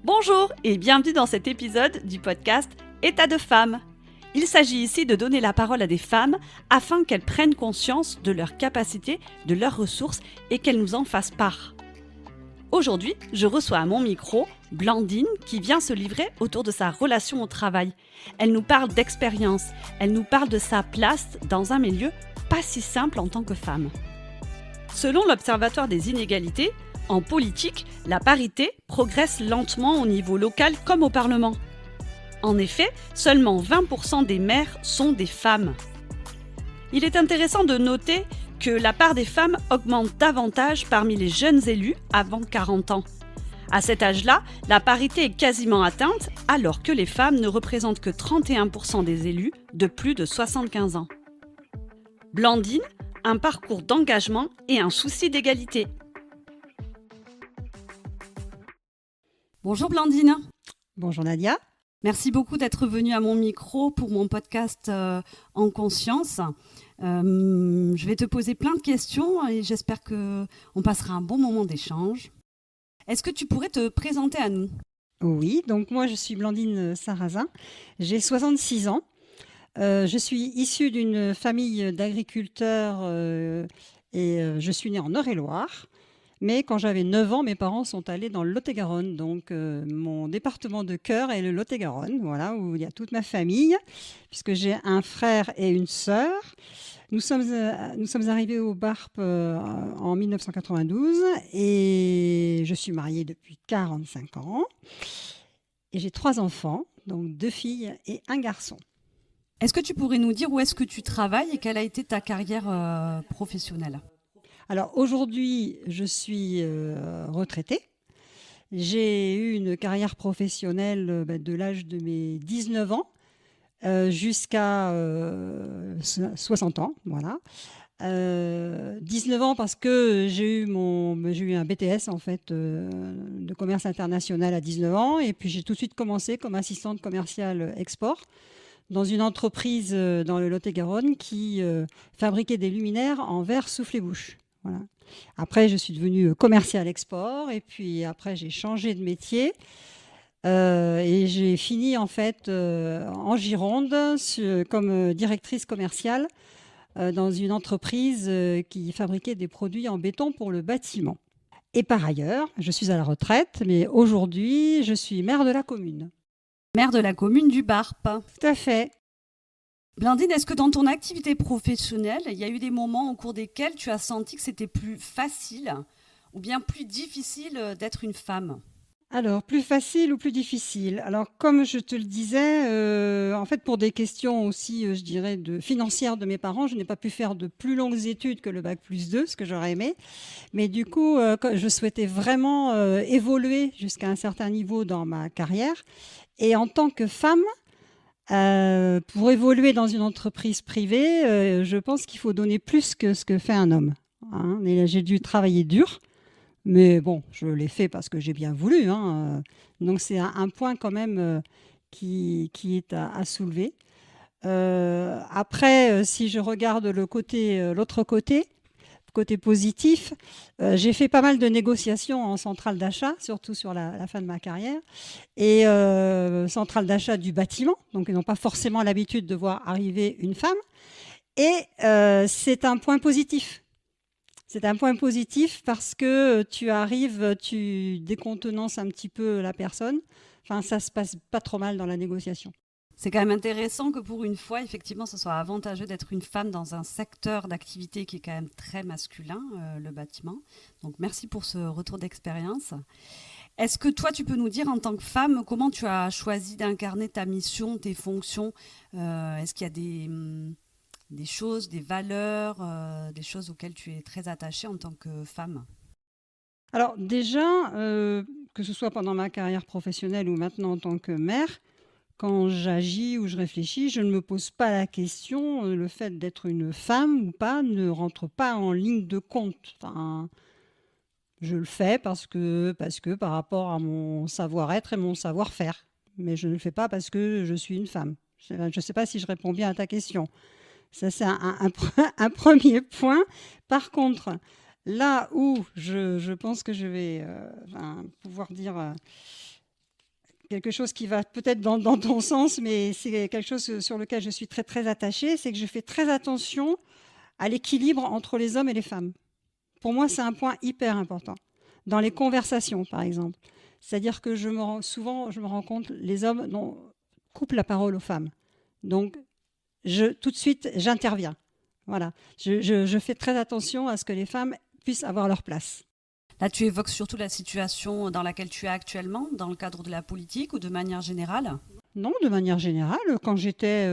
Bonjour et bienvenue dans cet épisode du podcast État de femme. Il s'agit ici de donner la parole à des femmes afin qu'elles prennent conscience de leurs capacités, de leurs ressources et qu'elles nous en fassent part. Aujourd'hui, je reçois à mon micro Blandine qui vient se livrer autour de sa relation au travail. Elle nous parle d'expérience, elle nous parle de sa place dans un milieu pas si simple en tant que femme. Selon l'Observatoire des inégalités, en politique, la parité progresse lentement au niveau local comme au Parlement. En effet, seulement 20% des maires sont des femmes. Il est intéressant de noter que la part des femmes augmente davantage parmi les jeunes élus avant 40 ans. À cet âge-là, la parité est quasiment atteinte alors que les femmes ne représentent que 31% des élus de plus de 75 ans. Blandine, un parcours d'engagement et un souci d'égalité. Bonjour Blandine. Bonjour Nadia. Merci beaucoup d'être venue à mon micro pour mon podcast En conscience. Je vais te poser plein de questions et j'espère qu'on passera un bon moment d'échange. Est-ce que tu pourrais te présenter à nous ? Oui, donc moi je suis Blandine Sarrazin, j'ai 66 ans. Je suis issue d'une famille d'agriculteurs et je suis née en Eure-et-Loir. Mais quand j'avais 9 ans, mes parents sont allés dans le Lot-et-Garonne. Donc mon département de cœur est le Lot-et-Garonne, voilà, où il y a toute ma famille, puisque j'ai un frère et une sœur. Nous sommes arrivés au BARP en 1992 et je suis mariée depuis 45 ans. Et j'ai 3 enfants, donc 2 filles et un garçon. Est-ce que tu pourrais nous dire où est-ce que tu travailles et quelle a été ta carrière professionnelle ? Alors aujourd'hui, je suis retraitée. J'ai eu une carrière professionnelle de l'âge de mes 19 ans jusqu'à 60 ans. Voilà. 19 ans parce que j'ai eu un BTS en fait, de commerce international à 19 ans. Et puis j'ai tout de suite commencé comme assistante commerciale export dans une entreprise dans le Lot-et-Garonne qui fabriquait des luminaires en verre soufflé-bouche. Voilà. Après, je suis devenue commerciale export et puis après, j'ai changé de métier et j'ai fini en fait en Gironde comme directrice commerciale dans une entreprise qui fabriquait des produits en béton pour le bâtiment. Et par ailleurs, je suis à la retraite, mais aujourd'hui, je suis maire de la commune. Maire de la commune du BARP. Tout à fait. Blandine, est-ce que dans ton activité professionnelle, il y a eu des moments au cours desquels tu as senti que c'était plus facile ou bien plus difficile d'être une femme ? Alors, plus facile ou plus difficile ? Alors, comme je te le disais, en fait, pour des questions aussi, je dirais, financières de mes parents, je n'ai pas pu faire de plus longues études que le bac+2, ce que j'aurais aimé. Mais du coup, je souhaitais vraiment évoluer jusqu'à un certain niveau dans ma carrière. Et en tant que femme, pour évoluer dans une entreprise privée, je pense qu'il faut donner plus que ce que fait un homme. Hein. Et là, j'ai dû travailler dur, mais bon, je l'ai fait parce que j'ai bien voulu. Hein. Donc c'est un point quand même qui est à soulever. Après, si je regarde l'autre côté positif, j'ai fait pas mal de négociations en centrale d'achat, surtout sur la fin de ma carrière, et centrale d'achat du bâtiment, donc ils n'ont pas forcément l'habitude de voir arriver une femme, et c'est un point positif. C'est un point positif parce que tu décontenances un petit peu la personne, enfin ça se passe pas trop mal dans la négociation. C'est quand même intéressant que pour une fois, effectivement, ce soit avantageux d'être une femme dans un secteur d'activité qui est quand même très masculin, le bâtiment. Donc merci pour ce retour d'expérience. Est-ce que toi, tu peux nous dire en tant que femme, comment tu as choisi d'incarner ta mission, tes fonctions ? Est-ce qu'il y a des choses, des valeurs, des choses auxquelles tu es très attachée en tant que femme ? Alors déjà, que ce soit pendant ma carrière professionnelle ou maintenant en tant que mère, quand j'agis ou je réfléchis, je ne me pose pas la question, le fait d'être une femme ou pas ne rentre pas en ligne de compte. Enfin, je le fais parce que par rapport à mon savoir-être et mon savoir-faire. Mais je ne le fais pas parce que je suis une femme. Je ne sais pas si je réponds bien à ta question. Ça, c'est un premier point. Par contre, là où je pense que je vais pouvoir dire quelque chose qui va peut-être dans ton sens, mais c'est quelque chose sur lequel je suis très, très attachée, c'est que je fais très attention à l'équilibre entre les hommes et les femmes. Pour moi, c'est un point hyper important. Dans les conversations, par exemple. C'est-à-dire que souvent, je me rends compte, les hommes coupent la parole aux femmes. Donc, tout de suite, j'interviens. Voilà. Je fais très attention à ce que les femmes puissent avoir leur place. Là, tu évoques surtout la situation dans laquelle tu es actuellement, dans le cadre de la politique ou de manière générale ? Non, de manière générale, quand j'étais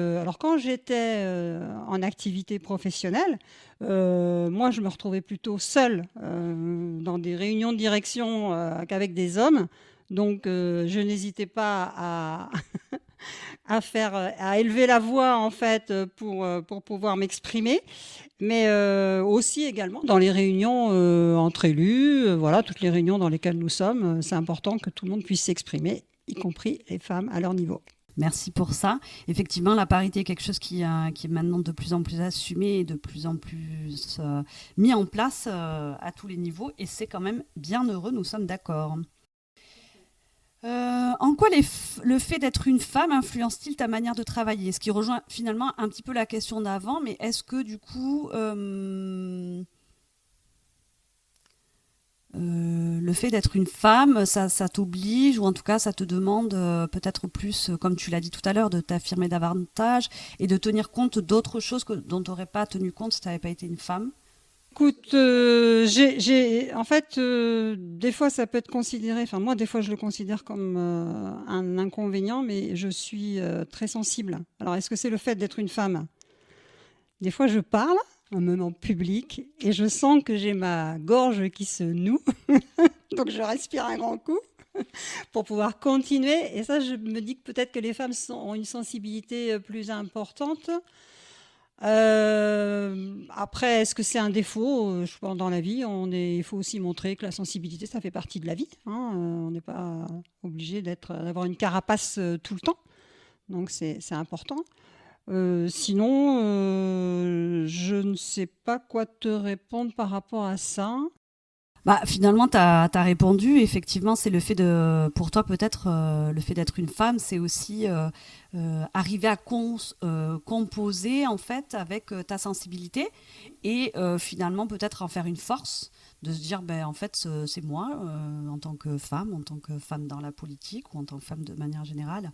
en activité professionnelle, moi, je me retrouvais plutôt seule dans des réunions de direction qu'avec des hommes. Donc, je n'hésitais pas à élever la voix en fait pour pouvoir m'exprimer, mais aussi également dans les réunions entre élus, voilà, toutes les réunions dans lesquelles nous sommes, c'est important que tout le monde puisse s'exprimer, y compris les femmes à leur niveau. Merci pour ça. Effectivement, la parité est quelque chose qui est maintenant de plus en plus assumé et de plus en plus mis en place à tous les niveaux, et c'est quand même bien heureux, nous sommes d'accord. En quoi le fait d'être une femme influence-t-il ta manière de travailler ? Ce qui rejoint finalement un petit peu la question d'avant, mais est-ce que du coup, le fait d'être une femme, ça t'oblige, ou en tout cas ça te demande peut-être plus, comme tu l'as dit tout à l'heure, de t'affirmer davantage et de tenir compte d'autres choses dont tu n'aurais pas tenu compte si tu n'avais pas été une femme ? Écoute, en fait, des fois ça peut être considéré, enfin moi des fois je le considère comme un inconvénient, mais je suis très sensible. Alors est-ce que c'est le fait d'être une femme ? Des fois je parle, même en public, et je sens que j'ai ma gorge qui se noue, donc je respire un grand coup pour pouvoir continuer. Et ça, je me dis que peut-être que les femmes ont une sensibilité plus importante. Après, est-ce que c'est un défaut ? Je pense dans la vie, il faut aussi montrer que la sensibilité, ça fait partie de la vie. On n'est pas obligé d'avoir une carapace tout le temps. Donc, c'est important. Sinon, je ne sais pas quoi te répondre par rapport à ça. Finalement, tu as répondu. Effectivement, c'est le fait pour toi peut-être, le fait d'être une femme, c'est aussi arriver à composer en fait avec ta sensibilité et finalement peut-être en faire une force, de se dire en fait c'est moi en tant que femme dans la politique ou en tant que femme de manière générale,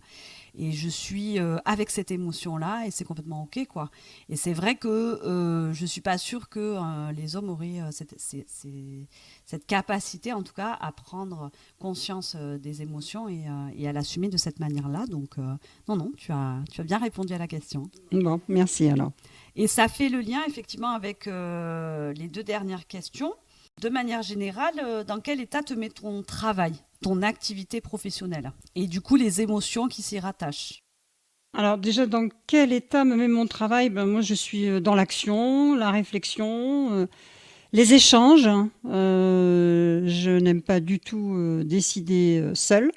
et je suis avec cette émotion-là et c'est complètement ok quoi. Et c'est vrai que je suis pas sûre que les hommes auraient cette capacité en tout cas à prendre conscience des émotions et à l'assumer de cette manière-là. Donc non, tu as bien répondu à la question. Bon, merci alors. Et ça fait le lien effectivement avec les deux dernières questions. De manière générale, dans quel état te met ton travail, ton activité professionnelle et du coup les émotions qui s'y rattachent ? Alors déjà, dans quel état me met mon travail ? Moi, je suis dans l'action, la réflexion, les échanges. Je n'aime pas du tout décider seule.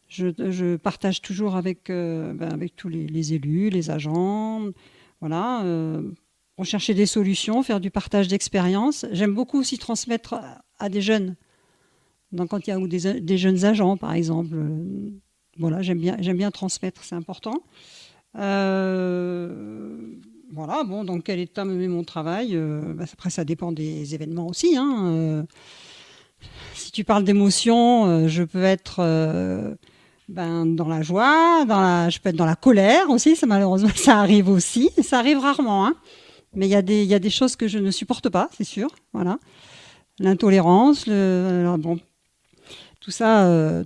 Je partage toujours avec tous les élus, les agents. Voilà. Rechercher des solutions, faire du partage d'expérience. J'aime beaucoup aussi transmettre à des jeunes. Donc, quand il y a des jeunes agents, par exemple, voilà, j'aime bien transmettre, c'est important. Voilà, bon, dans quel état me met mon travail ? Après, ça dépend des événements aussi. Si tu parles d'émotions, je peux être dans la joie, je peux être dans la colère aussi. Malheureusement, ça arrive aussi. Ça arrive rarement, mais il y a des choses que je ne supporte pas, c'est sûr. Voilà, l'intolérance, alors bon, tout ça,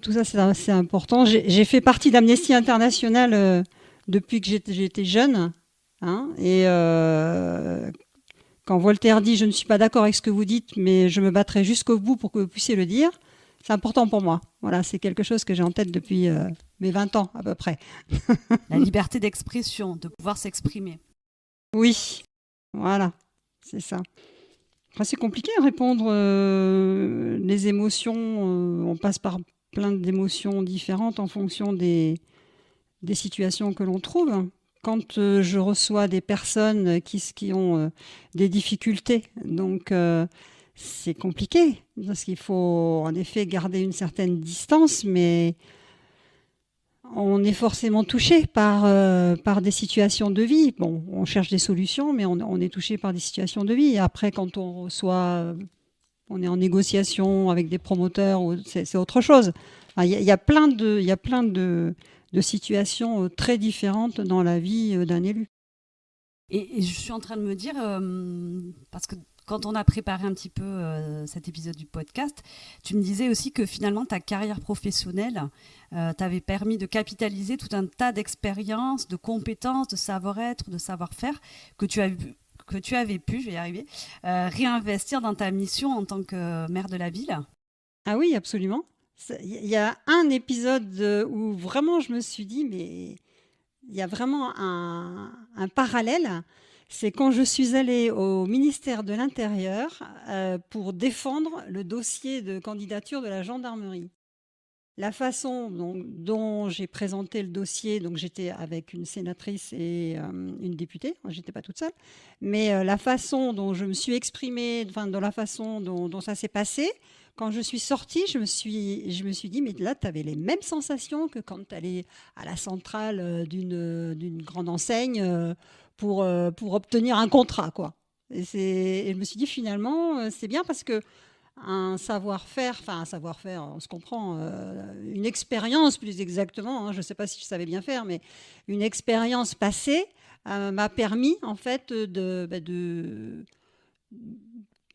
c'est important. J'ai fait partie d'Amnesty International depuis que j'étais jeune, et quand Voltaire dit « Je ne suis pas d'accord avec ce que vous dites, mais je me battrai jusqu'au bout pour que vous puissiez le dire », c'est important pour moi. Voilà, c'est quelque chose que j'ai en tête depuis mes 20 ans à peu près. La liberté d'expression, de pouvoir s'exprimer. Oui, voilà, c'est ça. Après, c'est compliqué à répondre. Les émotions, on passe par plein d'émotions différentes en fonction des situations que l'on trouve. Quand je reçois des personnes qui ont des difficultés, donc c'est compliqué, parce qu'il faut en effet garder une certaine distance, mais on est forcément touché par des situations de vie. Bon, on cherche des solutions, mais on est touché par des situations de vie. Et après, quand on est en négociation avec des promoteurs, c'est autre chose. Enfin, il y a plein de situations très différentes dans la vie d'un élu. Et je suis en train de me dire, parce que quand on a préparé un petit peu cet épisode du podcast, tu me disais aussi que finalement ta carrière professionnelle t'avait permis de capitaliser tout un tas d'expériences, de compétences, de savoir-être, de savoir-faire que tu avais pu, je vais y arriver, réinvestir dans ta mission en tant que maire de la ville. Ah oui, absolument. Il y a un épisode où vraiment je me suis dit, mais il y a vraiment un parallèle. C'est quand je suis allée au ministère de l'Intérieur pour défendre le dossier de candidature de la gendarmerie. La façon dont j'ai présenté le dossier, donc j'étais avec une sénatrice et une députée, je n'étais pas toute seule, mais la façon dont je me suis exprimée, dans la façon dont ça s'est passé, quand je suis sortie, je me suis dit, mais là, tu avais les mêmes sensations que quand tu allais à la centrale d'une grande enseigne pour obtenir un contrat, quoi. Et je me suis dit, finalement, c'est bien parce que un savoir-faire, on se comprend, une expérience plus exactement, je ne sais pas si je savais bien faire, mais une expérience passée m'a permis en fait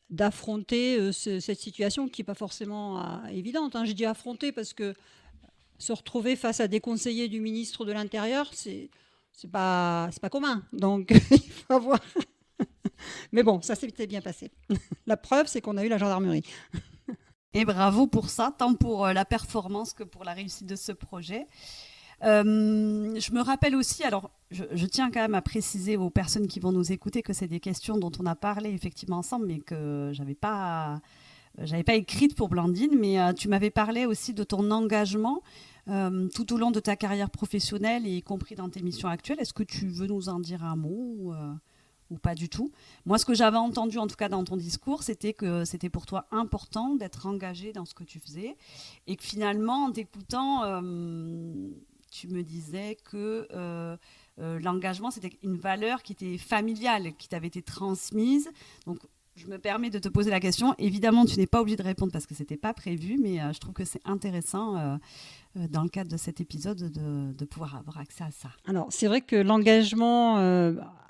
d'affronter cette situation qui n'est pas forcément évidente. J'ai dit affronter parce que se retrouver face à des conseillers du ministre de l'Intérieur, c'est pas commun. Donc il faut avoir... Mais bon, ça s'est bien passé. La preuve, c'est qu'on a eu la gendarmerie. Et bravo pour ça, tant pour la performance que pour la réussite de ce projet. Je me rappelle aussi, alors je tiens quand même à préciser aux personnes qui vont nous écouter que c'est des questions dont on a parlé effectivement ensemble, mais que j'avais pas écrites pour Blandine, mais tu m'avais parlé aussi de ton engagement tout au long de ta carrière professionnelle, y compris dans tes missions actuelles. Est-ce que tu veux nous en dire un mot ou pas du tout? Moi, ce que j'avais entendu, en tout cas dans ton discours, c'était que c'était pour toi important d'être engagé dans ce que tu faisais et que finalement, en t'écoutant, tu me disais que l'engagement, c'était une valeur qui était familiale, qui t'avait été transmise. Donc, je me permets de te poser la question. Évidemment, tu n'es pas obligé de répondre parce que ce n'était pas prévu, mais je trouve que c'est intéressant dans le cadre de cet épisode de pouvoir avoir accès à ça. Alors, c'est vrai que l'engagement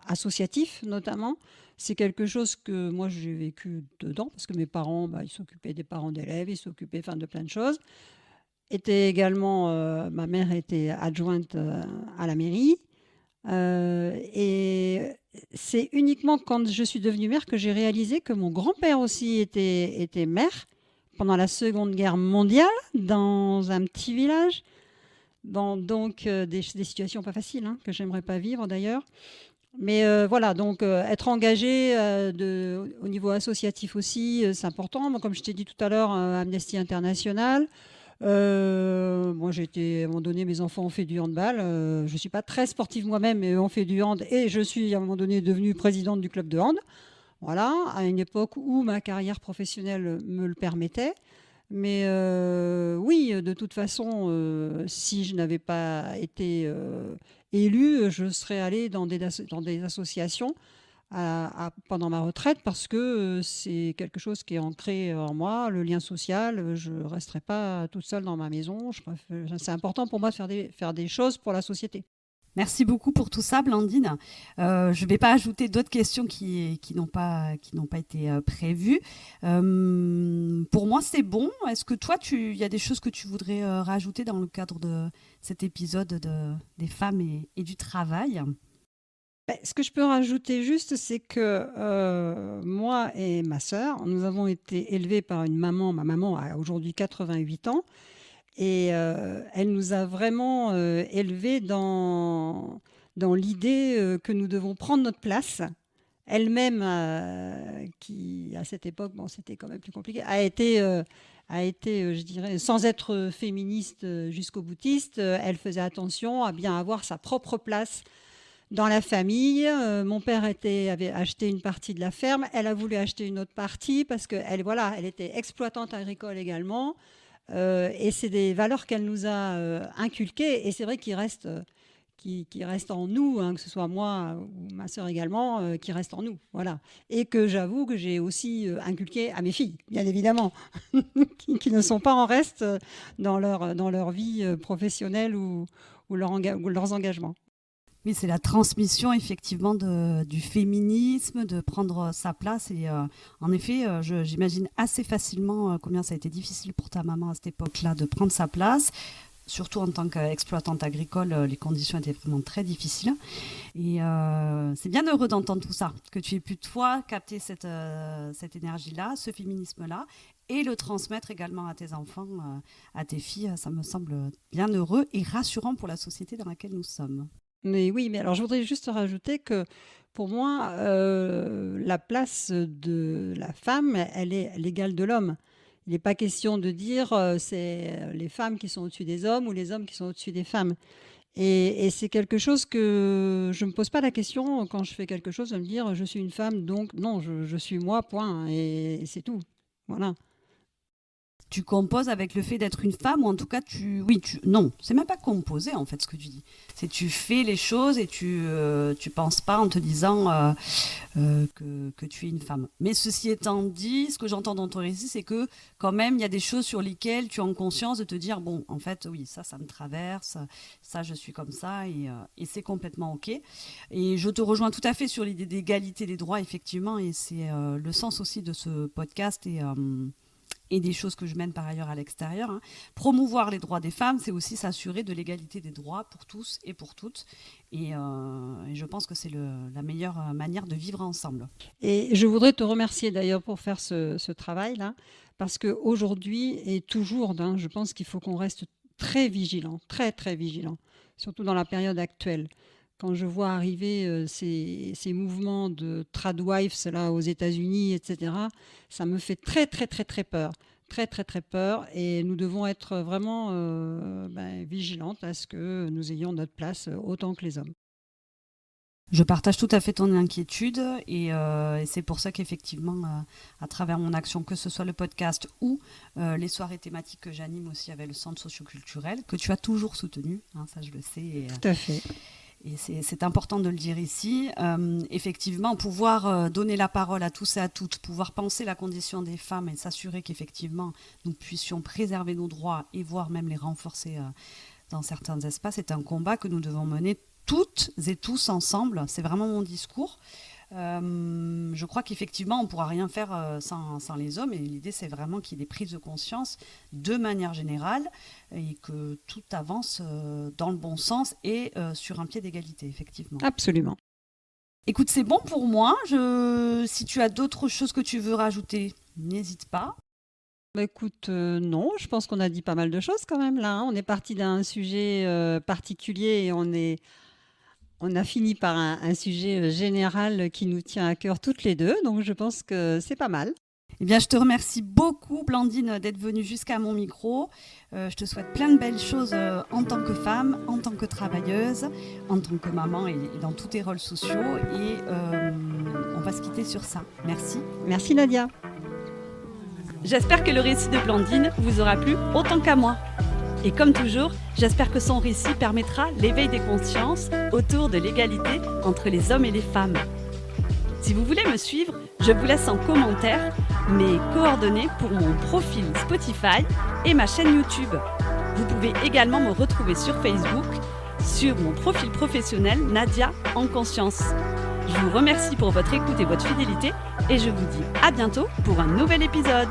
associatif, notamment, c'est quelque chose que moi, j'ai vécu dedans parce que mes parents, ils s'occupaient des parents d'élèves, ils s'occupaient de plein de choses. Ma mère était adjointe à la mairie. Et c'est uniquement quand je suis devenue mère que j'ai réalisé que mon grand-père aussi était maire pendant la Seconde Guerre mondiale dans un petit village. Donc des situations pas faciles que j'aimerais pas vivre d'ailleurs. Mais voilà, donc être engagé au niveau associatif aussi, c'est important. Moi, comme je t'ai dit tout à l'heure, Amnesty International. Moi, à un moment donné, mes enfants ont fait du handball. Je ne suis pas très sportive moi-même, mais eux ont fait du hand. Et je suis, à un moment donné, devenue présidente du club de hand. Voilà, à une époque où ma carrière professionnelle me le permettait. Mais oui, de toute façon, si je n'avais pas été élue, je serais allée dans des associations pendant ma retraite parce que c'est quelque chose qui est ancré en moi, le lien social. Je ne resterai pas toute seule dans ma maison. C'est important pour moi de faire des choses pour la société. Merci beaucoup pour tout ça, Blandine. Je ne vais pas ajouter d'autres questions qui n'ont pas été prévues. Pour moi, c'est bon. Est-ce que toi, il y a des choses que tu voudrais rajouter dans le cadre de cet épisode des femmes et du travail ? Ce que je peux rajouter juste, c'est que moi et ma sœur, nous avons été élevés par une maman. Ma maman a aujourd'hui 88 ans. Et elle nous a vraiment élevés dans l'idée que nous devons prendre notre place. Elle-même, qui à cette époque, c'était quand même plus compliqué, a été, je dirais, sans être féministe jusqu'au boutiste, elle faisait attention à bien avoir sa propre place dans la famille. Mon père avait acheté une partie de la ferme, elle a voulu acheter une autre partie parce qu'elle était exploitante agricole également. Et c'est des valeurs qu'elle nous a inculquées. Et c'est vrai qu'ils restent, qui restent en nous, hein, que ce soit moi ou ma sœur également, qui restent en nous. Voilà. Et que j'avoue que j'ai aussi inculqué à mes filles, bien évidemment, qui ne sont pas en reste dans leur vie professionnelle ou leurs engagements. Oui, c'est la transmission effectivement du féminisme, de prendre sa place. Et en effet, j'imagine assez facilement combien ça a été difficile pour ta maman à cette époque-là de prendre sa place. Surtout en tant qu'exploitante agricole, les conditions étaient vraiment très difficiles. Et c'est bien heureux d'entendre tout ça, que tu aies pu, toi, capter cette énergie-là, ce féminisme-là, et le transmettre également à tes enfants, à tes filles. Ça me semble bien heureux et rassurant pour la société dans laquelle nous sommes. Mais oui, mais alors je voudrais juste rajouter que pour moi, la place de la femme, elle est l'égale de l'homme. Il n'est pas question de dire c'est les femmes qui sont au-dessus des hommes ou les hommes qui sont au-dessus des femmes. Et c'est quelque chose que je ne me pose pas la question quand je fais quelque chose de me dire je suis une femme, donc non, je suis moi, point, et c'est tout. Voilà. Tu composes avec le fait d'être une femme, ou en tout cas, non, c'est même pas composer en fait ce que tu dis. C'est tu fais les choses et tu penses pas en te disant que tu es une femme. Mais ceci étant dit, ce que j'entends dans ton récit, c'est que quand même, il y a des choses sur lesquelles tu as conscience de te dire, bon, en fait, oui, ça me traverse, ça, je suis comme ça, et c'est complètement OK. Et je te rejoins tout à fait sur l'idée d'égalité des droits, effectivement, et c'est le sens aussi de ce podcast et des choses que je mène par ailleurs à l'extérieur. Hein. Promouvoir les droits des femmes, c'est aussi s'assurer de l'égalité des droits pour tous et pour toutes. Et je pense que c'est la meilleure manière de vivre ensemble. Et je voudrais te remercier d'ailleurs pour faire ce travail-là, parce qu'aujourd'hui et toujours, hein, je pense qu'il faut qu'on reste très vigilant, très très vigilant, surtout dans la période actuelle. Quand je vois arriver ces mouvements de tradwives là aux États-Unis, etc., ça me fait très très très très peur, très très très peur. Et nous devons être vraiment vigilantes à ce que nous ayons notre place autant que les hommes. Je partage tout à fait ton inquiétude et c'est pour ça qu'effectivement, à travers mon action, que ce soit le podcast ou les soirées thématiques que j'anime aussi avec le centre socioculturel, que tu as toujours soutenu, hein, ça je le sais. Tout à fait. Et c'est important de le dire ici. Effectivement, pouvoir donner la parole à tous et à toutes, pouvoir penser la condition des femmes et s'assurer qu'effectivement, nous puissions préserver nos droits et voire même les renforcer dans certains espaces, c'est un combat que nous devons mener toutes et tous ensemble. C'est vraiment mon discours. Je crois qu'effectivement, on ne pourra rien faire sans les hommes. Et l'idée, c'est vraiment qu'il y ait des prises de conscience de manière générale et que tout avance dans le bon sens et sur un pied d'égalité, effectivement. Absolument. Écoute, c'est bon pour moi. Si tu as d'autres choses que tu veux rajouter, n'hésite pas. Écoute, non, je pense qu'on a dit pas mal de choses quand même là. Hein. On est parti d'un sujet particulier et on a fini par un sujet général qui nous tient à cœur toutes les deux, donc je pense que c'est pas mal. Eh bien, je te remercie beaucoup, Blandine, d'être venue jusqu'à mon micro. Je te souhaite plein de belles choses en tant que femme, en tant que travailleuse, en tant que maman et dans tous tes rôles sociaux. Et on va se quitter sur ça. Merci. Merci Nadia. J'espère que le récit de Blandine vous aura plu autant qu'à moi. Et comme toujours, j'espère que son récit permettra l'éveil des consciences autour de l'égalité entre les hommes et les femmes. Si vous voulez me suivre, je vous laisse en commentaire mes coordonnées pour mon profil Spotify et ma chaîne YouTube. Vous pouvez également me retrouver sur Facebook, sur mon profil professionnel Nadia en conscience. Je vous remercie pour votre écoute et votre fidélité et je vous dis à bientôt pour un nouvel épisode.